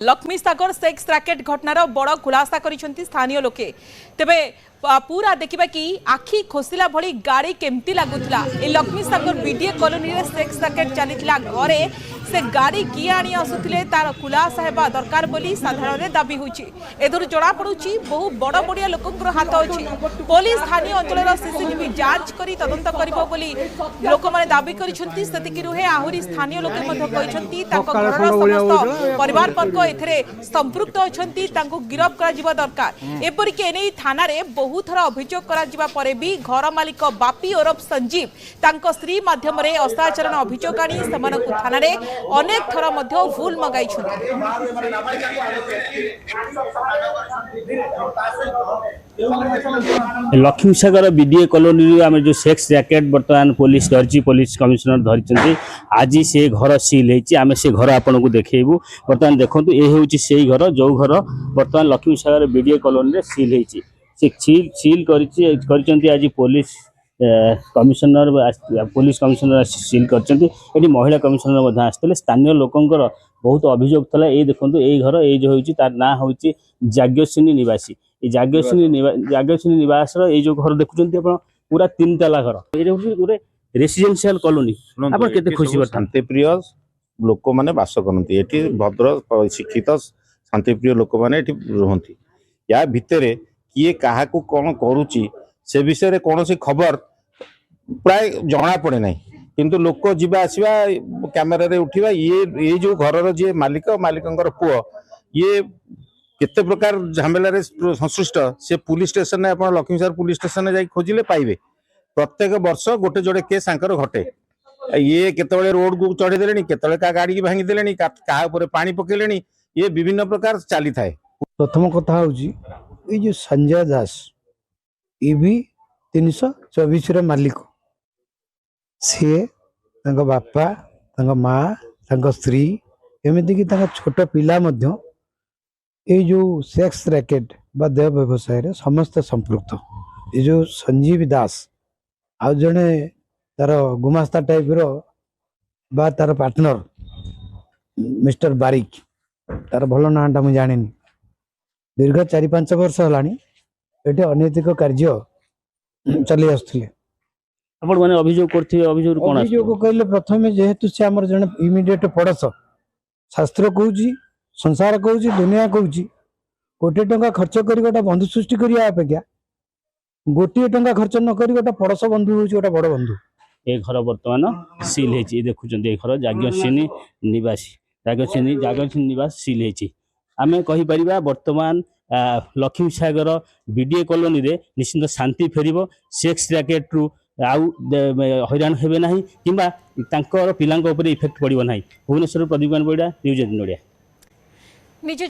लक्ष्मी सागर sex racket घटनार बड़ खुलासा करिसेंती स्थानीय लोके तेबे पूरा देखा कि आखि खोसिला भली गाड़ी केमती लगुला लक्ष्मी सागर बीडीए कॉलोनी रे सेक्स रैकेट चलीथिला घरे से गाड़ी किए आनी आसुथिले तार खुलासा हेबा दरकार बोली साधारण दाबी होची एदुर जणा पडुची बहु बड़ बड़िया लोकंकर हाथ अछि पुलिस स्थानीय अंचलर सीसीटीवी जांच करी तदंत करिबो बोली लोक माने दाबी करिसेंती सेतिकी रुहे आहुरी स्थानीय लोके मध्ये कहिसेंती ताको घरर समस्त परिवार वर्ग एथरे संपृक्त अछंती तांको गिरफ करा जिबा दरकार एपरि के एनै थाना रे बहु थरा अभियोग करा जिबा परे भी घर मालिक बापी ओरफ संजीव तांको स्त्री माध्यम रे असाचरण अभियोग आनी समानकु थाना रे अनेक थरा मध्ये भूल मगाई लक्ष्मी सागर बीडीए कॉलोनी आम जो सेक्स रैकेट बर्तमान पुलिस धरची पुलिस कमिशनर धरी आज से घर सील होती आम से घर आपन को देखू बर्तमान देखो ये हूँ से घर जो घर बर्तमान लक्ष्मी सागर बीडीए कॉलोनी सील होती सील कर आज police commissioner police commissioner seal कर महिला कमिशनर आसते स्थानीय लोकंर बहुत अभियोग था ये देखो ये घर ये जो होती तार ना हूँ जाग्यसिनी निवासी जाग्यसिनी निवास ये जो घर देखुं पूरा 3 ताला घर ये गोटे रेसिडेंशियल कॉलोनी आप केते खुशी शांतिप्रिय लोक मैंने बास करती भद्र शिक्षित शांतिप्रिय लोक मैंने रुहति या भितर किए क्या कौन करुच्ची से विषय कौन सी खबर प्राय जना पड़े ना किंतु लोक जीवा आसवा कैमेरा रे उठा ये जो घर जी मालिक मालिक पुओ ये केते प्रकार झमेला संश्लिष्ट से पुलिस स्टेशन आप लक्ष्मीसागर पुलिस स्टेशन जा खोजिले पाइबे प्रत्येक वर्ष गोटे जोड़े केस घटे ये केतबेले रोड को चढ़ेदे केतबेले का गाड़ी की भांगी देले क्या पानी पकेले ये विभिन्न प्रकार चली थाए। प्रथम कथा हूँ जो संजय दास ये भी 324 मालिक सी बापा माँ स्त्री एमती कि छोट पिला ये जो सेक्स रैकेट बा देह व्यवसाय रे समस्त संपृक्त ये जो संजीव दास आ जड़े तार गुमास्ता टाइप रो बा तार पार्टनर मिस्टर बारिक तार भल नाटा मुझे जानी दीर्घ 4-5 वर्ष है ये अनैतिक कार्य चली आसुले अभियोग कहले प्रथम जेहेतु से आम जन इमिडिएट पड़ोश शास्त्र कहूँ संसार कहूँ दुनिया कहूँ गोटे टंका खर्च कर गोटे बंधु सृष्टि करने अपेक्षा गोटे टंका खर्च न कर गोटे पड़ोश बंधु हूँ गोटे बड़ बंधु ये घर बर्तमान सील है देखुं ये घर जाग्यसिनी निवासी जाग्यसिनी निवास सील है आम कहीपर बर्तमान लक्ष्मी सागर बीडीए कॉलोनी रे निश्चिंत शांति फेर सेक्स रैकेट रु आउ हैरान हेबे ना कि पिला इफेक्ट पड़ो ना भुवनेश्वर प्रदीप बड़ा न्यूज 18 ओडिया।